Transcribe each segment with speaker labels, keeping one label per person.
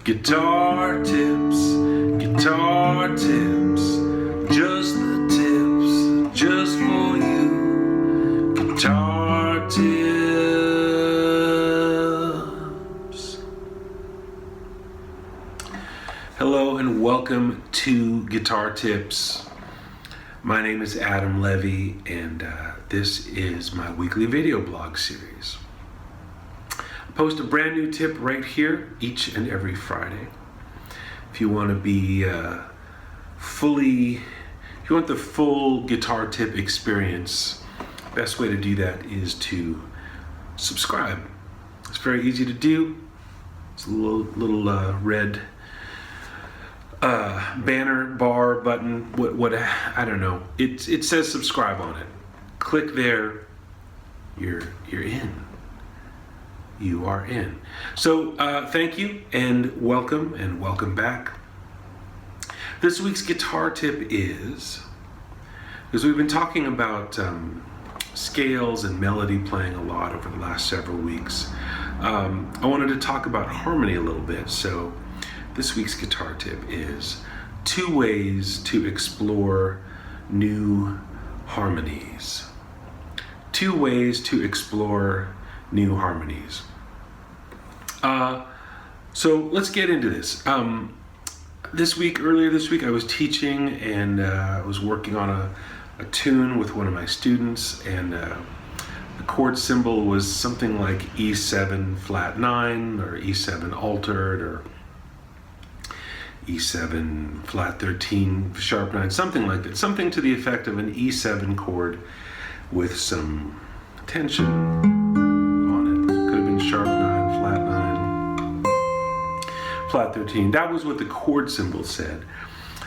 Speaker 1: Guitar tips, just the tips, just for you. Guitar tips. Hello and welcome to Guitar Tips. My name is Adam Levy, and this is my weekly video blog series. I post a brand new tip right here each and every Friday. If you want to be if you want the full guitar tip experience, best way to do that is to subscribe. It's very easy to do. It's a little red banner, bar, button, what I don't know. It says subscribe on it. Click there. You're in. You are in. So thank you and welcome back. This week's guitar tip is, because we've been talking about scales and melody playing a lot over the last several weeks, I wanted to talk about harmony a little bit. So this week's guitar tip is 2 ways to explore new harmonies. 2 ways to explore new harmonies. So let's get into this. Earlier this week, I was teaching and I was working on a tune with one of my students, and the chord symbol was something like E7 flat 9 or E7 altered or E7 flat 13 sharp 9, something like that. Something to the effect of an E7 chord with some tension on it. Could have been sharp 9, flat 9, flat 13. That was what the chord symbol said.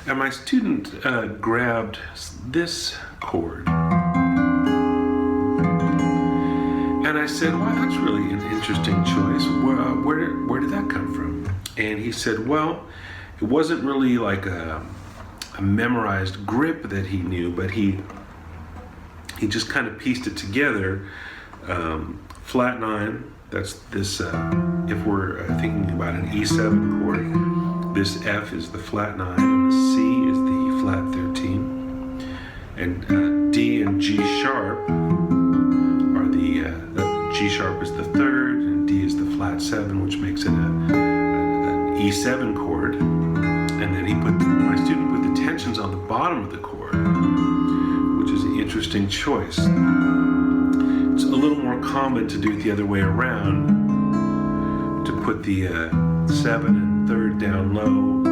Speaker 1: And my student grabbed this chord. And I said, "Wow, that's really an interesting choice. Where did that come from?" And he said, "Well, it wasn't really like a memorized grip that he knew, but he just kind of pieced it together. Flat 9, that's this, if we're thinking about an E7 chord, this F is the flat 9, and the C is the flat 13, and D and G sharp are the G sharp is the 3rd, and D is the flat 7, which makes it an E7 chord. And then my student put the tensions on the bottom of the chord, which is an interesting choice. It's a little more common to do it the other way around, to put the 7 and 3rd down low,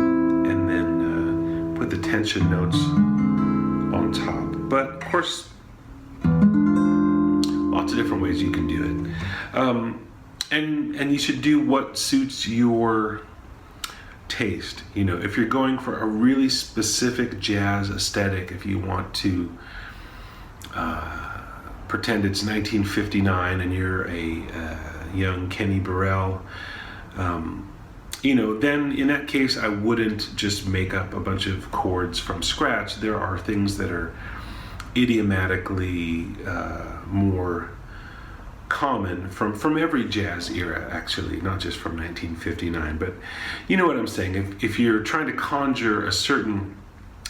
Speaker 1: and then put the tension notes on top. But of course, lots of different ways you can do it. And you should do what suits your taste. You know, if you're going for a really specific jazz aesthetic, if you want to pretend it's 1959 and you're a young Kenny Burrell, then in that case I wouldn't just make up a bunch of chords from scratch. There are things that are idiomatically more common from every jazz era, actually, not just from 1959, but you know what I'm saying. If you're trying to conjure a certain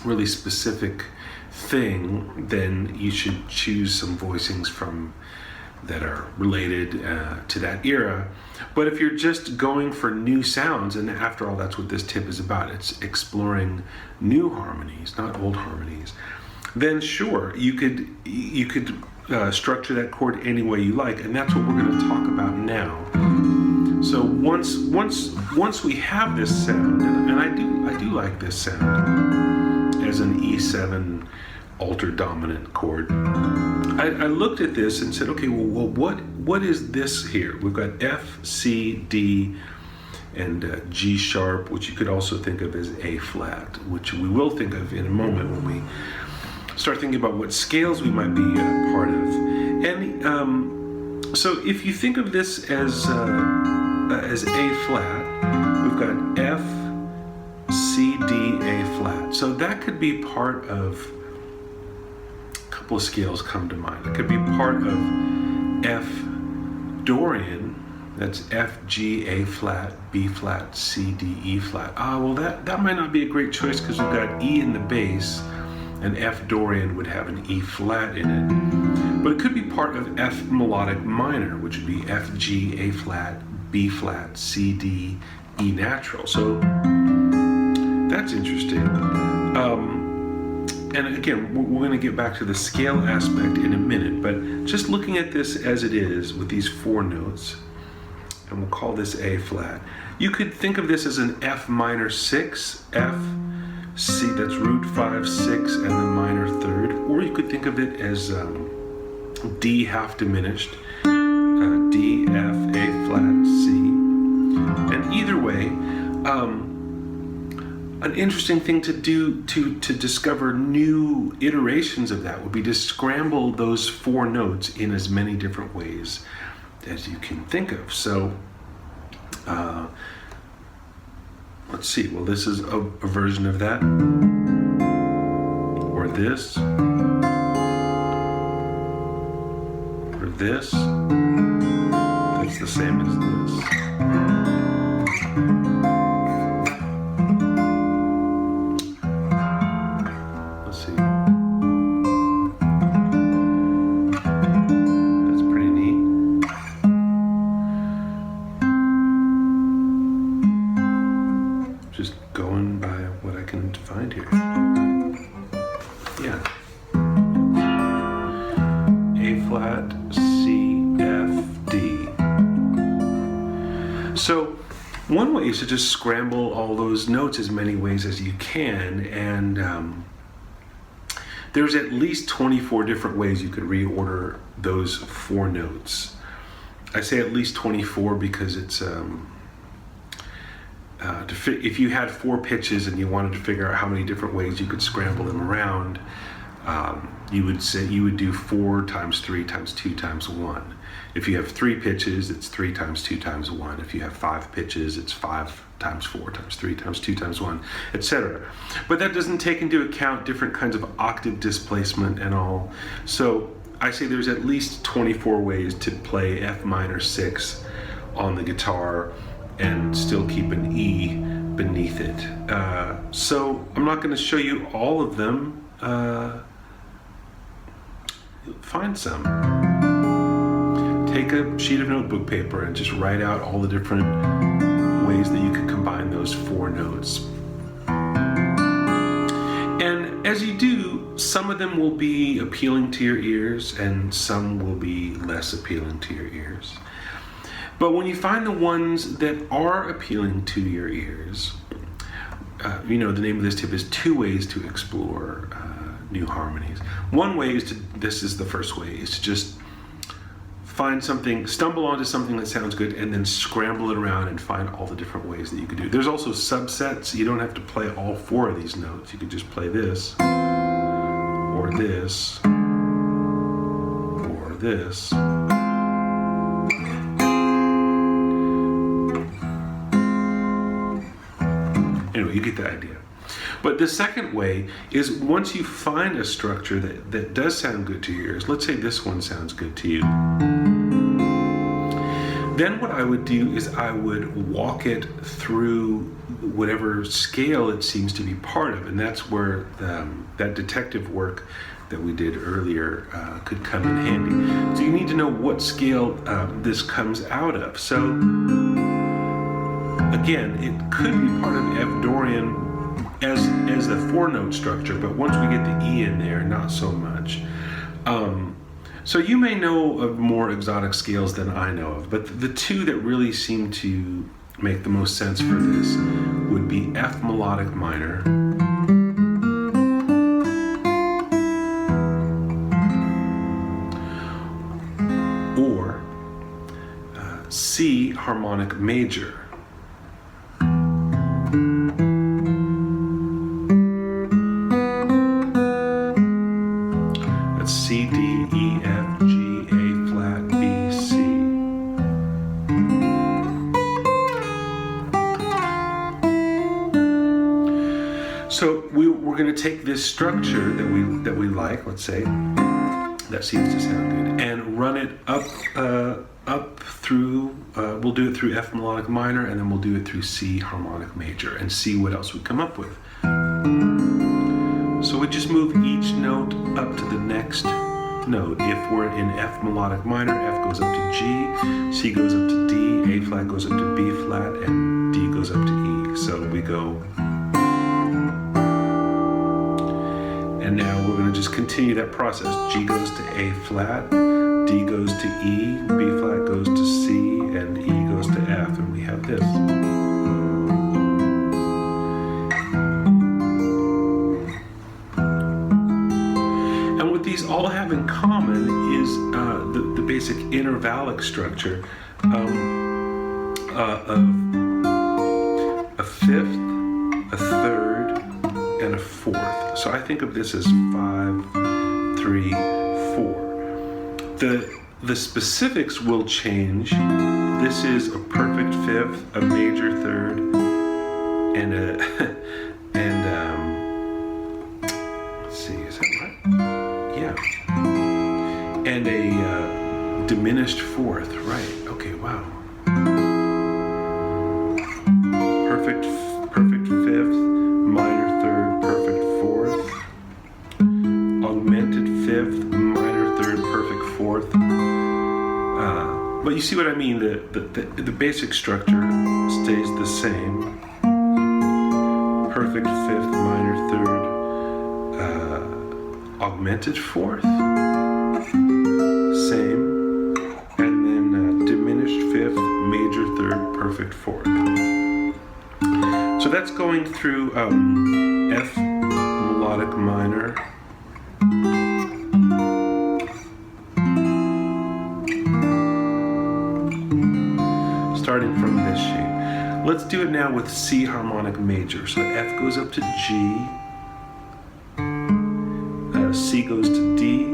Speaker 1: really specific thing, then you should choose some voicings that are related to that era. But if you're just going for new sounds, and after all, that's what this tip is about, it's exploring new harmonies, not old harmonies, then sure, you could structure that chord any way you like, and that's what we're going to talk about now. So once we have this sound, and I do like this sound as an E7 altered dominant chord, I looked at this and said, okay, well what is this here? We've got F, C, D, and G sharp, which you could also think of as A flat, which we will think of in a moment when we start thinking about what scales we might be part of. And so if you think of this as A flat, we've got F, C, D, A flat. So that could be part of, a couple of scales come to mind. It could be part of F Dorian, That's F, G, A flat, B flat, C, D, E flat. Well that might not be a great choice because we've got E in the bass, and F Dorian would have an E flat in it. But it could be part of F melodic minor, which would be F, G, A flat, B flat, C, D, E natural. So that's interesting. And again, we're going to get back to the scale aspect in a minute, but just looking at this as it is with these 4 notes, and we'll call this A flat. You could think of this as an F minor 6, F, C, that's root 5, 6, and the minor 3rd, or you could think of it as D half diminished, D, F, A flat, C. And either way, an interesting thing to do to discover new iterations of that would be to scramble those 4 notes in as many different ways as you can think of. So let's see, well, this is a version of that, or this, or this. That's the same as this. So one way is to just scramble all those notes as many ways as you can, and there's at least 24 different ways you could reorder those 4 notes. I say at least 24 because it's if you had 4 pitches and you wanted to figure out how many different ways you could scramble them around, you would do 4 times 3 times 2 times 1. If you have 3 pitches, it's 3 times 2 times 1. If you have 5 pitches, it's 5 times 4 times 3 times 2 times 1, etc. But that doesn't take into account different kinds of octave displacement and all. So I say there's at least 24 ways to play F minor 6 on the guitar and still keep an E beneath it. So I'm not going to show you all of them. Find some. Take a sheet of notebook paper and just write out all the different ways that you can combine those 4 notes. And as you do, some of them will be appealing to your ears and some will be less appealing to your ears. But when you find the ones that are appealing to your ears, the name of this tip is 2 ways to explore new harmonies. One way is this is the first way, is to just stumble onto something that sounds good and then scramble it around and find all the different ways that you could do. There's also subsets. You don't have to play all 4 of these notes. You could just play this, or this, or this. Anyway, you get the idea. But the second way is once you find a structure that does sound good to your ears, let's say this one sounds good to you, then what I would do is I would walk it through whatever scale it seems to be part of, and that's where that detective work that we did earlier could come in handy. So you need to know what scale this comes out of. So again, it could be part of F Dorian as the 4-note structure, but once we get the E in there, not so much. So you may know of more exotic scales than I know of, but the 2 that really seem to make the most sense for this would be F melodic minor or C harmonic major. C, D, E, F, G, A flat, B, C. So we're going to take this structure that we like, let's say, that seems to sound good, and run it up up through, we'll do it through F melodic minor, and then we'll do it through C harmonic major and see what else we come up with. So we just move each note up to the next note. If we're in F melodic minor, F goes up to G, C goes up to D, A flat goes up to B flat, and D goes up to E. So we go, and now we're going to just continue that process. G goes to A flat, D goes to E, B flat goes to C, and E goes to F, and we have this. And what these all have in common is the basic intervallic structure of a fifth, a third, and a fourth. So I think of this as 5, 3, 4. The specifics will change. This is a perfect fifth, a major third, and a let's see, is that right? Yeah. And a diminished fourth, right? Okay, wow. Perfect fifth, minor third, perfect fourth, augmented fifth, minor third, perfect fourth. But you see what I mean? The basic structure stays the same. Perfect fifth, minor third, augmented fourth, same, and then diminished fifth, major third, perfect fourth. So that's going through F melodic minor, starting from this shape. Let's do it now with C harmonic major. So F goes up to G, C goes to D,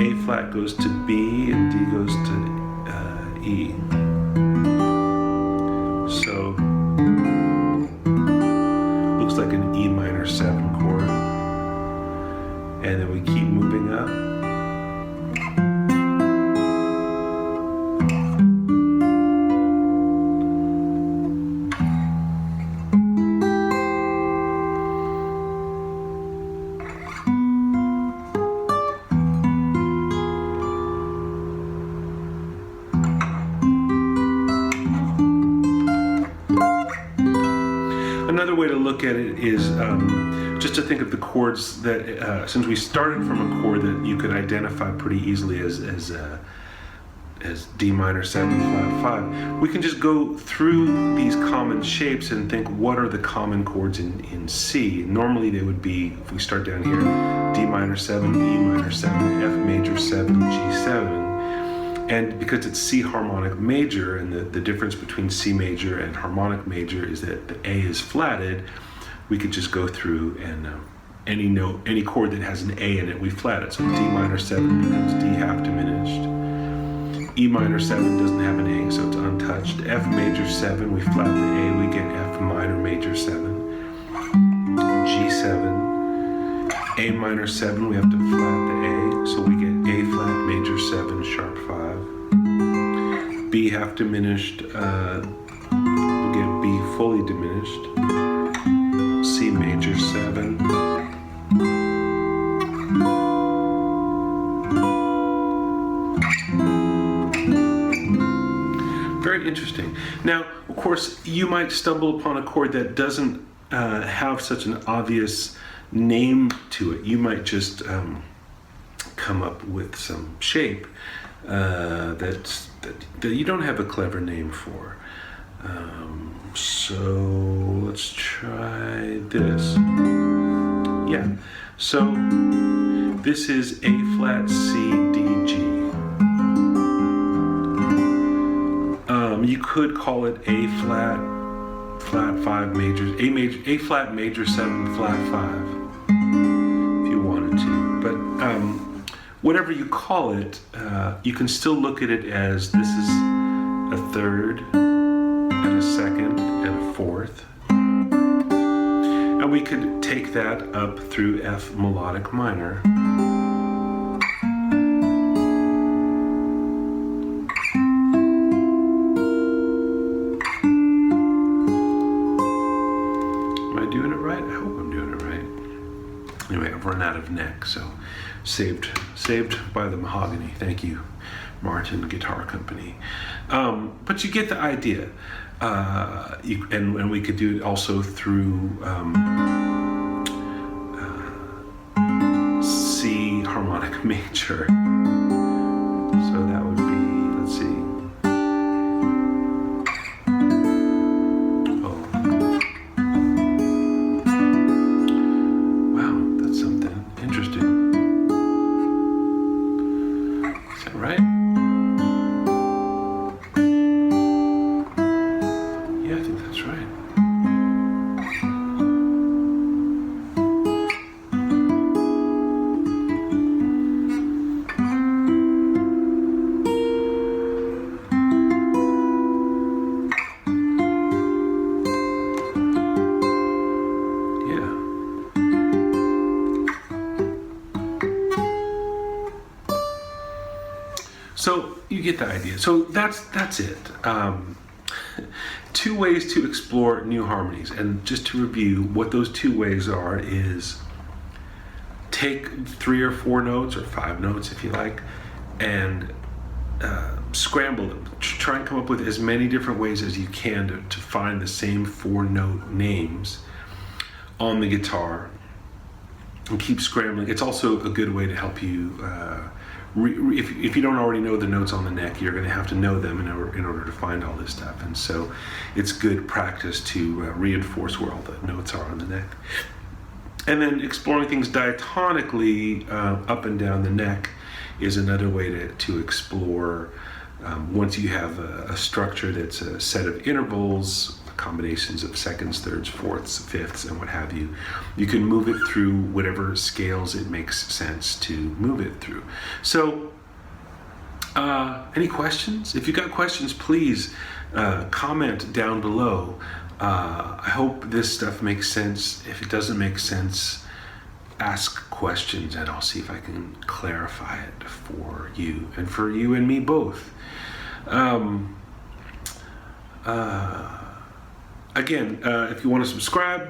Speaker 1: A flat goes to B, and D goes to E. So looks like an E minor 7 chord. And then we keep moving up. Another way to look at it is just to think of the chords that, since we started from a chord that you could identify pretty easily as D minor 7 flat 5, we can just go through these common shapes and think what are the common chords in C. Normally they would be, if we start down here, D minor 7, E minor 7, F major 7, G7. And because it's C harmonic major, and the difference between C major and harmonic major is that the A is flatted, we could just go through and any note, any chord that has an A in it, we flat it. So D minor 7 becomes D half diminished. E minor 7 doesn't have an A, so it's untouched. F major 7, we flat the A, we get F minor major 7. G7. A minor 7, we have to flat the A, so we get A flat major 7 sharp 5. B half diminished, we'll get B fully diminished. C major 7. Very interesting. Now, of course, you might stumble upon a chord that doesn't have such an obvious name to it. You might just come up with some shape that you don't have a clever name for. So let's try this. Yeah. So this is A flat C D G. You could call it A flat 5 major, A flat major 7 flat 5 if you wanted to. But whatever you call it, you can still look at it as this is a third and a second and a fourth. And we could take that up through F melodic minor. out of neck. So saved by the mahogany. Thank you, Martin Guitar Company. But you get the idea. And we could do it also through C harmonic major. So that would be, let's see. Oh. Wow, that's something interesting. Is that right? Yeah, I think that's right. So you get the idea. So that's it. 2 ways to explore new harmonies. And just to review, what those 2 ways are is take 3 or 4 notes, or 5 notes if you like, and scramble them. Try and come up with as many different ways as you can to find the same 4-note names on the guitar, and keep scrambling. It's also a good way to help you if you don't already know the notes on the neck, you're going to have to know them in order to find all this stuff. And so it's good practice to reinforce where all the notes are on the neck. And then exploring things diatonically up and down the neck is another way to explore. Once you have a structure that's a set of intervals, combinations of seconds, thirds, fourths, fifths, and what have you, you can move it through whatever scales it makes sense to move it through. So, any questions? If you've got questions, please comment down below. I hope this stuff makes sense. If it doesn't make sense, ask questions and I'll see if I can clarify it for you and me both. Again, if you want to subscribe,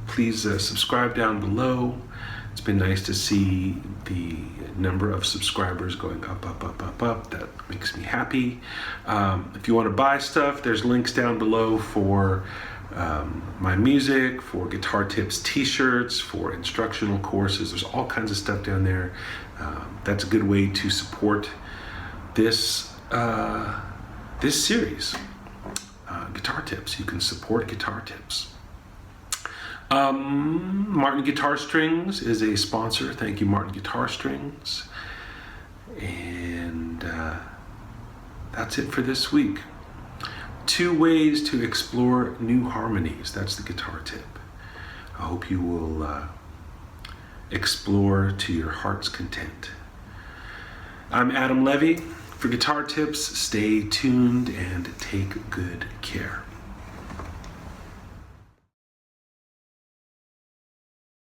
Speaker 1: please subscribe down below. It's been nice to see the number of subscribers going up. That makes me happy. If you want to buy stuff, there's links down below for my music, for Guitar Tips t-shirts, for instructional courses. There's all kinds of stuff down there. That's a good way to support this series. Guitar Tips. You can support Guitar Tips. Martin Guitar Strings is a sponsor. Thank you, Martin Guitar Strings. And that's it for this week. 2 ways to explore new harmonies. That's the guitar tip. I hope you will explore to your heart's content. I'm Adam Levy. For Guitar Tips, stay tuned and take good care.